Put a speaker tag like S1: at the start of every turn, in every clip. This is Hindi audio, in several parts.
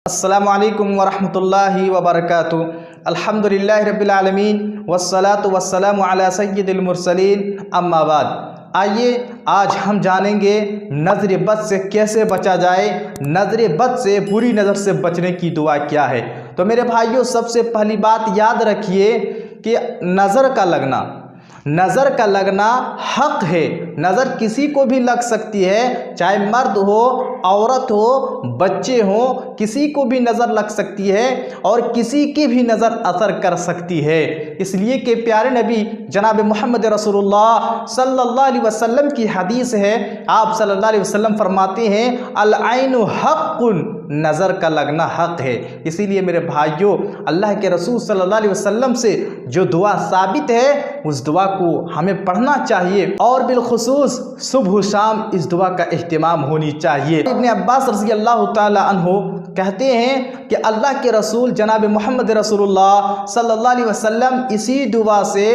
S1: अस्सलामु अलैकुम वरहमतुल्लाहि वबरकातुहू। अल्हम्दुलिल्लाहि रब्बिल आलमीन वस्सलातु वस्सलामु अला सय्यिदिल मुरसलीन अम्मा बाद। आइए आज हम जानेंगे नज़र बद से कैसे बचा जाए, नज़र बद से, बुरी नज़र से बचने की दुआ क्या है। तो मेरे भाइयों, सबसे पहली बात याद रखिए कि नज़र का लगना हक है। नज़र किसी को भी लग सकती है, चाहे मर्द हो, औरत हो, बच्चे हो, किसी को भी नज़र लग सकती है और किसी की भी नज़र असर कर सकती है। इसलिए कि प्यारे नबी जनाब मोहम्मद रसूलुल्लाह सल्लल्लाहु अलैहि वसल्लम की हदीस है। आप सल्लल्लाहु अलैहि वसल्लम फरमाते हैं, अल ऐनु हक़्क़ुन, नज़र का लगना हक़ है। इसीलिए मेरे भाइयों, अल्लाह के रसूल सल्लल्लाहु अलैहि वसल्लम से जो दुआ साबित है उस दुआ को हमें पढ़ना चाहिए और बिलखुसूस सुबह शाम इस दुआ का इह्तिमाम होनी चाहिए। इब्न अब्बास रज़ी अल्लाह ताला अन्हु कहते हैं कि अल्लाह के रसूल जनाब मोहम्मद रसूलुल्लाह सल्लल्लाहु अलैहि वसल्लम इसी दुआ से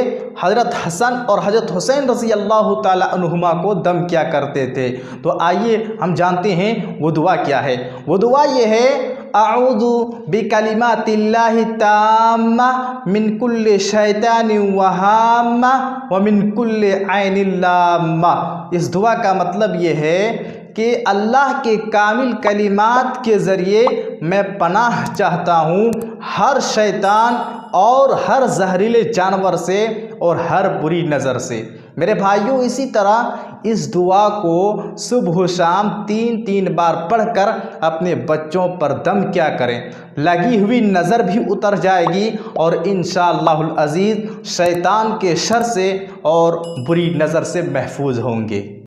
S1: हज़रत हसन और हज़रत हुसैन रज़ी अल्लाह ताला अन्हुमा को दम किया करते थे। तो आइए हम जानते हैं वो दुआ क्या है। वो दुआ ये है, अऊज़ु बिकलिमातिल्लाहि ताम्मा मिन कुल्लि शैतानिन व हाम्मा व मिन कुल्लि ऐनिन लाम्मा। इस दुआ का मतलब ये है कि अल्लाह के कामिल कलिमात के ज़रिए मैं पनाह चाहता हूँ हर शैतान और हर जहरीले जानवर से और हर बुरी नज़र से। मेरे भाइयों, इसी तरह इस दुआ को सुबह शाम 3-3 बार पढ़कर अपने बच्चों पर दम क्या करें, लगी हुई नज़र भी उतर जाएगी और इंशाअल्लाहुल अज़ीज़ शैतान के शर से और बुरी नज़र से महफूज होंगे।